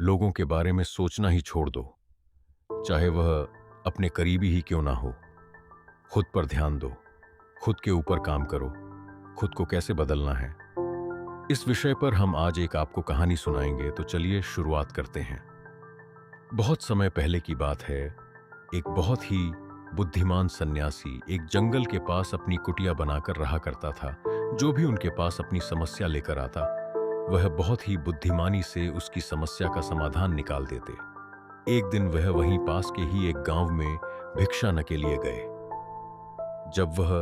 लोगों के बारे में सोचना ही छोड़ दो, चाहे वह अपने करीबी ही क्यों ना हो। खुद पर ध्यान दो, खुद के ऊपर काम करो, खुद को कैसे बदलना है। इस विषय पर हम आज एक आपको कहानी सुनाएंगे, तो चलिए शुरुआत करते हैं। बहुत समय पहले की बात है। एक बहुत ही बुद्धिमान सन्यासी एक जंगल के पास अपनी कुटिया बनाकर रहा करता था। जो भी उनके पास अपनी समस्या लेकर आता, वह बहुत ही बुद्धिमानी से उसकी समस्या का समाधान निकाल देते। एक दिन वह वहीं पास के ही एक गांव में भिक्षान के लिए गए। जब वह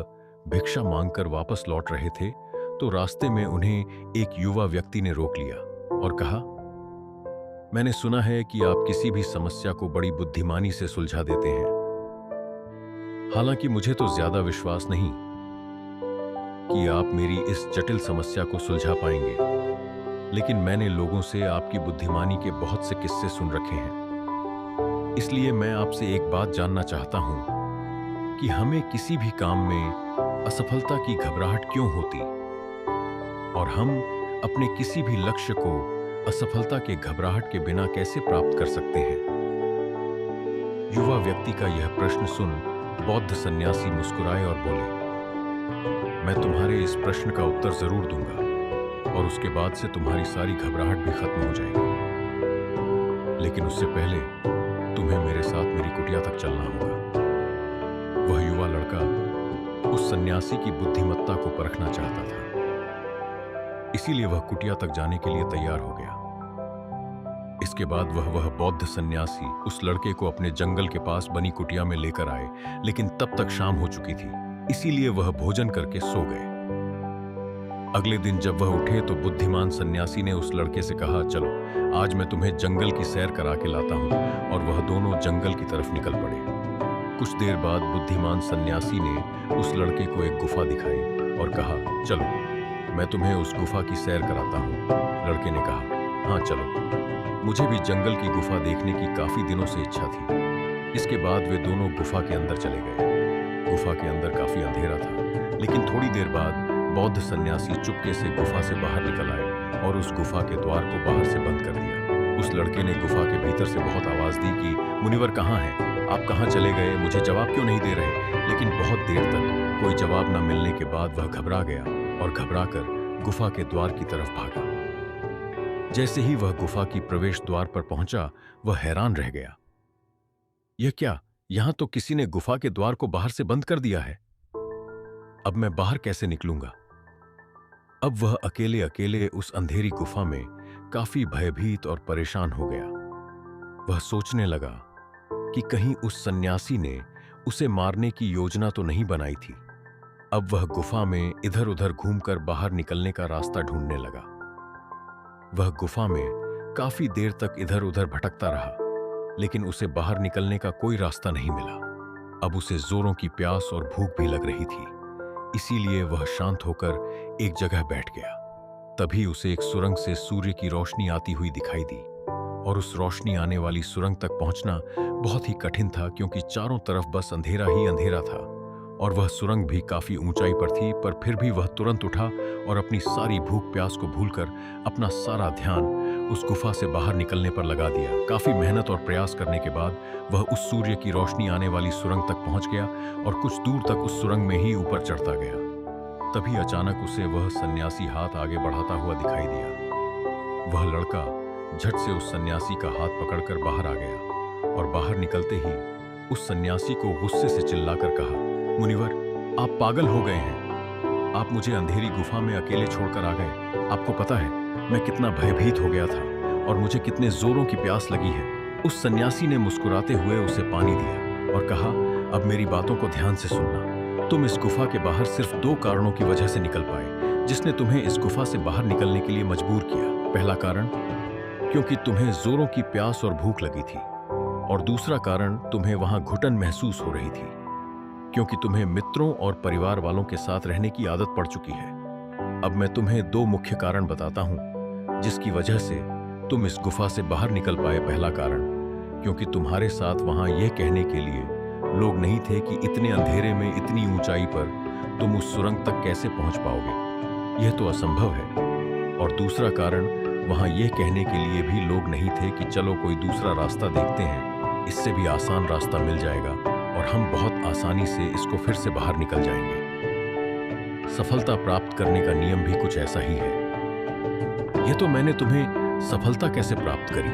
भिक्षा मांगकर वापस लौट रहे थे, तो रास्ते में उन्हें एक युवा व्यक्ति ने रोक लिया और कहा, मैंने सुना है कि आप किसी भी समस्या को बड़ी बुद्धिमानी से सुलझा देते हैं। हालांकि मुझे तो ज्यादा विश्वास नहीं कि आप मेरी इस जटिल समस्या को सुलझा पाएंगे, लेकिन मैंने लोगों से आपकी बुद्धिमानी के बहुत से किस्से सुन रखे हैं। इसलिए मैं आपसे एक बात जानना चाहता हूं कि हमें किसी भी काम में असफलता की घबराहट क्यों होती, और हम अपने किसी भी लक्ष्य को असफलता के घबराहट के बिना कैसे प्राप्त कर सकते हैं। युवा व्यक्ति का यह प्रश्न सुन बौद्ध सन्यासी मुस्कुराए और बोले, मैं तुम्हारे इस प्रश्न का उत्तर जरूर दूंगा, और उसके बाद से तुम्हारी सारी घबराहट भी खत्म हो जाएगी। लेकिन उससे पहले तुम्हें मेरे साथ मेरी कुटिया तक चलना होगा। वह युवा लड़का उस सन्यासी की बुद्धिमत्ता को परखना चाहता था, इसीलिए वह कुटिया तक जाने के लिए तैयार हो गया। इसके बाद वह बौद्ध सन्यासी उस लड़के को अपने जंगल के पास बनी कुटिया में लेकर आए, लेकिन तब तक शाम हो चुकी थी, इसीलिए वह भोजन करके सो गए। अगले दिन जब वह उठे तो बुद्धिमान सन्यासी ने उस लड़के से कहा, चलो आज मैं तुम्हें जंगल की सैर करा के लाता हूं। और वह दोनों जंगल की तरफ निकल पड़े। कुछ देर बाद बुद्धिमान सन्यासी ने उस लड़के को एक गुफा दिखाई और कहा, चलो मैं तुम्हें उस गुफा की सैर कराता हूं। लड़के ने कहा, हाँ चलो, मुझे भी जंगल की गुफा देखने की काफी दिनों से इच्छा थी। इसके बाद वे दोनों गुफा के अंदर चले गए। गुफा के अंदर काफी अंधेरा था, लेकिन थोड़ी देर बाद बौद्ध सन्यासी चुपके से गुफा से बाहर निकल आए और उस गुफा के द्वार को बाहर से बंद कर दिया। उस लड़के ने गुफा के भीतर से बहुत आवाज दी कि मुनिवर कहाँ हैं? आप कहाँ चले गए? मुझे जवाब क्यों नहीं दे रहे? लेकिन बहुत देर तक कोई जवाब न मिलने के बाद वह घबरा गया और घबराकर गुफा के द्वार की तरफ भागा। जैसे ही वह गुफा की प्रवेश द्वार पर पहुंचा, वह हैरान रह गया। यह क्या? यहां तो किसी ने गुफा के द्वार को बाहर से बंद कर दिया है। अब मैं बाहर कैसे निकलूंगा? अब वह अकेले अकेले उस अंधेरी गुफा में काफी भयभीत और परेशान हो गया। वह सोचने लगा कि कहीं उस सन्यासी ने उसे मारने की योजना तो नहीं बनाई थी। अब वह गुफा में इधर उधर घूमकर बाहर निकलने का रास्ता ढूंढने लगा। वह गुफा में काफी देर तक इधर उधर भटकता रहा, लेकिन उसे बाहर निकलने का कोई रास्ता नहीं मिला। अब उसे जोरों की प्यास और भूख भी लग रही थी, इसीलिए वह शांत होकर एक जगह बैठ गया। तभी उसे एक सुरंग से सूर्य की रोशनी आती हुई दिखाई दी, और उस रोशनी आने वाली सुरंग तक पहुंचना बहुत ही कठिन था, क्योंकि चारों तरफ बस अंधेरा ही अंधेरा था, और वह सुरंग भी काफी ऊंचाई पर थी। पर फिर भी वह तुरंत उठा और अपनी सारी भूख प्यास को भूलकर अपना सारा ध्यान उस गुफा से बाहर निकलने पर लगा दिया। काफी मेहनत और प्रयास करने के बाद वह उस सूर्य की रोशनी आने वाली सुरंग तक पहुंच गया और कुछ दूर तक उस सुरंग में ही ऊपर चढ़ता गया। तभी अचानक उसे वह सन्यासी हाथ आगे बढ़ाता हुआ दिखाई दिया। वह लड़का झट से उस सन्यासी का हाथ पकड़कर बाहर आ गया, और बाहर निकलते ही उस सन्यासी को गुस्से से चिल्लाकर कहा, मुनिवर, आप पागल हो गए हैं। आप मुझे अंधेरी गुफा में अकेले छोड़कर आ गए। आपको पता है मैं कितना भयभीत हो गया था और मुझे कितने जोरों की प्यास लगी है। उस सन्यासी ने मुस्कुराते हुए उसे पानी दिया और कहा, अब मेरी बातों को ध्यान से सुनना। तुम इस गुफा के बाहर सिर्फ 2 कारणों की वजह से निकल पाए, जिसने तुम्हें इस गुफा से बाहर निकलने के लिए मजबूर किया। पहला कारण, क्योंकि तुम्हें जोरों की प्यास और भूख लगी थी, और दूसरा कारण, तुम्हें वहां घुटन महसूस हो रही थी, क्योंकि तुम्हें मित्रों और परिवार वालों के साथ रहने की आदत पड़ चुकी है। अब मैं तुम्हें 2 मुख्य कारण बताता हूं जिसकी वजह से तुम इस गुफा से बाहर निकल पाए। पहला कारण, क्योंकि तुम्हारे साथ वहां यह कहने के लिए लोग नहीं थे कि इतने अंधेरे में इतनी ऊंचाई पर तुम उस सुरंग तक कैसे पहुंच पाओगे, यह तो असंभव है। और दूसरा कारण, वहां यह कहने के लिए भी लोग नहीं थे कि चलो कोई दूसरा रास्ता देखते हैं, इससे भी आसान रास्ता मिल जाएगा और हम बहुत आसानी से इसको फिर से बाहर निकल जाएंगे। सफलता प्राप्त करने का नियम भी कुछ ऐसा ही है। यह तो मैंने तुम्हें सफलता कैसे प्राप्त करी,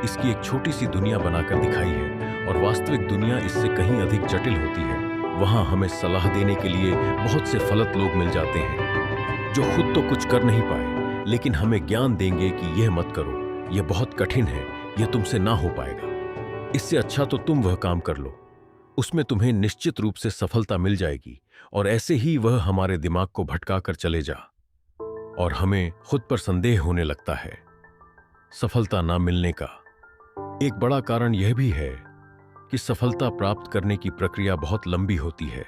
इसकी एक छोटी सी दुनिया बनाकर दिखाई है, और वास्तविक दुनिया इससे कहीं अधिक जटिल होती है। वहां हमें सलाह देने के लिए बहुत से फलत लोग मिल जाते हैं जो खुद तो कुछ कर नहीं पाए, लेकिन हमें ज्ञान देंगे कि यह मत करो, यह बहुत कठिन है, यह तुमसे ना हो पाएगा। इससे अच्छा तो तुम वह काम कर लो, उसमें तुम्हें निश्चित रूप से सफलता मिल जाएगी। और ऐसे ही वह हमारे दिमाग को भटका कर चले जा, और हमें खुद पर संदेह होने लगता है। सफलता ना मिलने का एक बड़ा कारण यह भी है कि सफलता प्राप्त करने की प्रक्रिया बहुत लंबी होती है,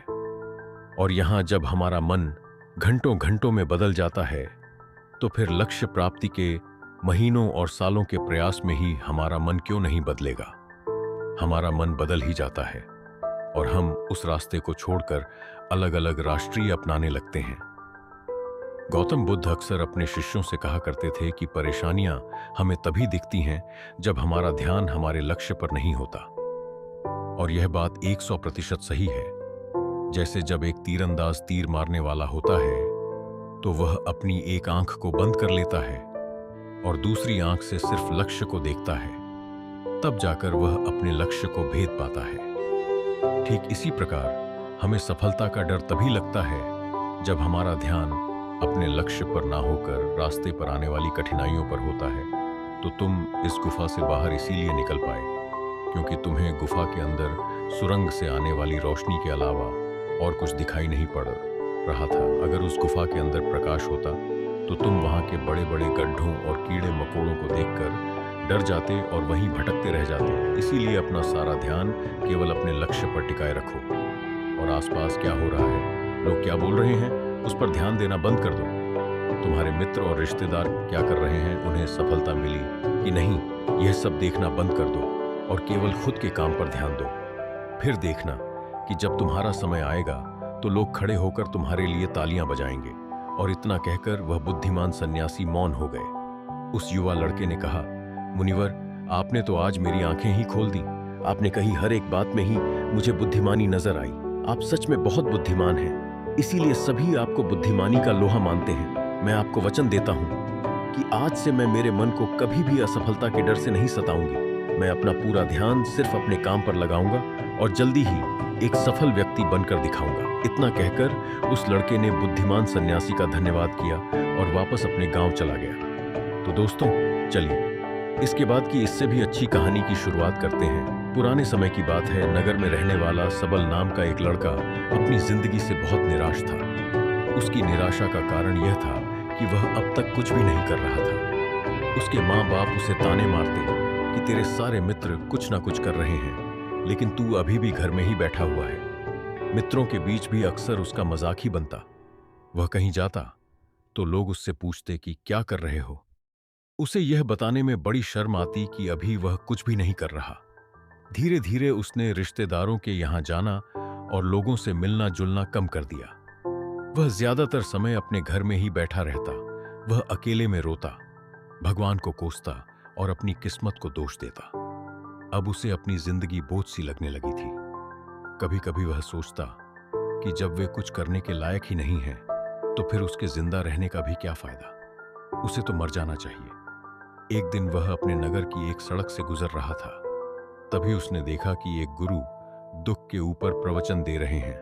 और यहां जब हमारा मन घंटों घंटों में बदल जाता है, तो फिर लक्ष्य प्राप्ति के महीनों और सालों के प्रयास में ही हमारा मन क्यों नहीं बदलेगा। हमारा मन बदल ही जाता है और हम उस रास्ते को छोड़कर अलग अलग राष्ट्रीय अपनाने लगते हैं। गौतम बुद्ध अक्सर अपने शिष्यों से कहा करते थे कि परेशानियां हमें तभी दिखती हैं जब हमारा ध्यान हमारे लक्ष्य पर नहीं होता। और यह बात 100% सही है। जैसे जब एक तीरंदाज तीर मारने वाला होता है तो वह अपनी एक आंख को बंद कर लेता है और दूसरी आंख से सिर्फ लक्ष्य को देखता है, तब जाकर वह अपने लक्ष्य को भेद पाता है। ठीक इसी प्रकार हमें सफलता का डर तभी लगता है जब हमारा ध्यान अपने लक्ष्य पर ना होकर रास्ते पर आने वाली कठिनाइयों पर होता है। तो तुम इस गुफा से बाहर इसीलिए निकल पाए क्योंकि तुम्हें गुफा के अंदर सुरंग से आने वाली रोशनी के अलावा और कुछ दिखाई नहीं पड़ रहा था। अगर उस गुफा के अंदर प्रकाश होता तो तुम वहां के बड़े बड़े गड्ढों और कीड़े मकोड़ों को देखकर डर जाते और वहीं भटकते रह जाते। इसीलिए अपना सारा ध्यान केवल अपने लक्ष्य पर टिकाए रखो, और आसपास क्या हो रहा है, लोग क्या बोल रहे हैं, उस पर ध्यान देना बंद कर दो। तुम्हारे मित्र और रिश्तेदार क्या कर रहे हैं, उन्हें सफलता मिली कि नहीं, यह सब देखना बंद कर दो और केवल खुद के काम पर ध्यान दो। फिर देखना कि जब तुम्हारा समय आएगा तो लोग खड़े होकर तुम्हारे लिए तालियां बजाएंगे। और इतना कहकर वह बुद्धिमान सन्यासी मौन हो गए। उस युवा लड़के ने कहा, मुनिवर, आपने तो आज मेरी आंखें ही खोल दी। आपने कही हर एक बात में ही मुझे बुद्धिमानी नजर आई। आप सच में बहुत बुद्धिमान हैं, इसीलिए सभी आपको बुद्धिमानी का लोहा मानते हैं। मैं आपको वचन देता हूं कि आज से मैं मेरे मन को कभी भी असफलता के डर से नहीं सताऊंगी। मैं अपना पूरा ध्यान सिर्फ अपने काम पर लगाऊंगा और जल्दी ही एक सफल व्यक्ति बनकर दिखाऊंगा। इतना कहकर उस लड़के ने बुद्धिमान सन्यासी का धन्यवाद किया और वापस अपने गांव चला गया। तो दोस्तों, चलिए इसके बाद की इससे भी अच्छी कहानी की शुरुआत करते हैं। पुराने समय की बात है। नगर में रहने वाला सबल नाम का एक लड़का अपनी जिंदगी से बहुत निराश था। उसकी निराशा का कारण यह था कि वह अब तक कुछ भी नहीं कर रहा था। उसके माँ बाप उसे ताने मारते कि तेरे सारे मित्र कुछ ना कुछ कर रहे हैं, लेकिन तू अभी भी घर में ही बैठा हुआ है। मित्रों के बीच भी अक्सर उसका मजाक ही बनता। वह कहीं जाता तो लोग उससे पूछते कि क्या कर रहे हो। उसे यह बताने में बड़ी शर्म आती कि अभी वह कुछ भी नहीं कर रहा। धीरे धीरे उसने रिश्तेदारों के यहाँ जाना और लोगों से मिलना जुलना कम कर दिया। वह ज्यादातर समय अपने घर में ही बैठा रहता। वह अकेले में रोता, भगवान को कोसता और अपनी किस्मत को दोष देता। अब उसे अपनी जिंदगी बोझ सी लगने लगी थी। कभी कभी वह सोचता कि जब वे कुछ करने के लायक ही नहीं हैं, तो फिर उसके जिंदा रहने का भी क्या फायदा। उसे तो मर जाना चाहिए। एक दिन वह अपने नगर की एक सड़क से गुजर रहा था। तभी उसने देखा कि एक गुरु दुख के ऊपर प्रवचन दे रहे हैं।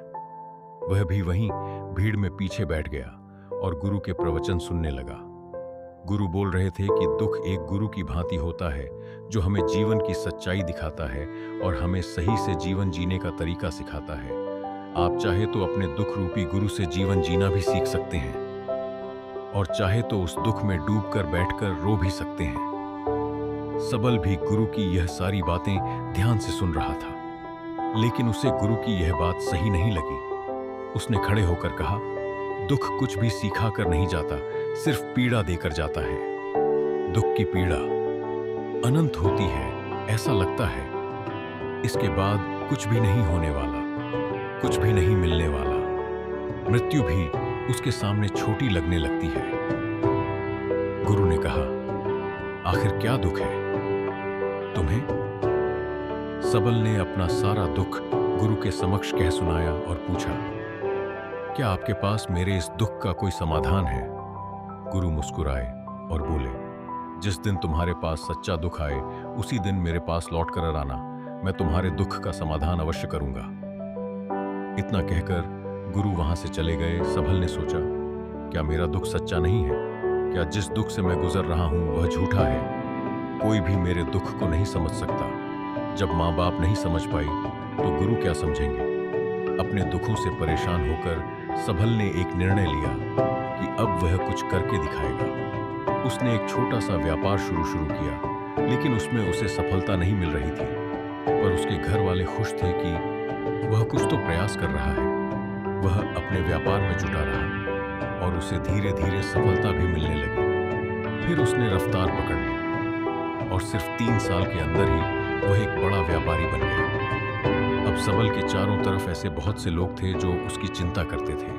वह भी वहीं भीड़ में पीछे बैठ गया और गुरु के प्रवचन सुनने लगा। गुरु बोल रहे थे कि दुख एक गुरु की भांति होता है जो हमें जीवन की सच्चाई दिखाता है और हमें सही से जीवन जीने का तरीका सिखाता है। आप चाहे तो अपने दुख रूपी गुरु से जीवन जीना भी सीख सकते हैं और चाहे तो उस दुख में डूबकर बैठकर रो भी सकते हैं। सबल भी गुरु की यह सारी बातें ध्यान से सुन रहा था, लेकिन उसे गुरु की यह बात सही नहीं लगी। उसने खड़े होकर कहा, दुख कुछ भी सिखा कर नहीं जाता, सिर्फ पीड़ा देकर जाता है। दुख की पीड़ा अनंत होती है, ऐसा लगता है। इसके बाद कुछ भी नहीं होने वाला, कुछ भी नहीं मिलने वाला। मृत्यु भी उसके सामने छोटी लगने लगती है। गुरु ने कहा, आखिर क्या दुख है तुम्हें? सबल ने अपना सारा दुख गुरु के समक्ष कह सुनाया और पूछा, क्या आपके पास मेरे इस दुख का कोई समाधान है? गुरु मुस्कुराए और बोले, जिस दिन तुम्हारे पास सच्चा दुख आए उसी दिन मेरे पास लौट कर आना, मैं तुम्हारे दुख का समाधान अवश्य करूंगा। इतना कहकर गुरु वहां से चले गए। सबल ने सोचा, क्या मेरा दुख सच्चा नहीं है? क्या जिस दुख से मैं गुजर रहा हूं वह झूठा है? कोई भी मेरे दुख को नहीं समझ सकता। जब माँ बाप नहीं समझ पाई तो गुरु क्या समझेंगे? अपने दुखों से परेशान होकर सबल ने एक निर्णय लिया कि अब वह कुछ करके दिखाएगा। उसने एक छोटा सा व्यापार शुरू किया, लेकिन उसमें उसे सफलता नहीं मिल रही थी। पर उसके घर वाले खुश थे कि वह कुछ तो प्रयास कर रहा है। वह अपने व्यापार में जुटा रहा और उसे धीरे धीरे सफलता भी मिलने लगी। फिर उसने रफ्तार पकड़ ली और सिर्फ 3 साल के अंदर ही वह एक बड़ा व्यापारी बन गया। अब सबल के चारों तरफ ऐसे बहुत से लोग थे जो उसकी चिंता करते थे।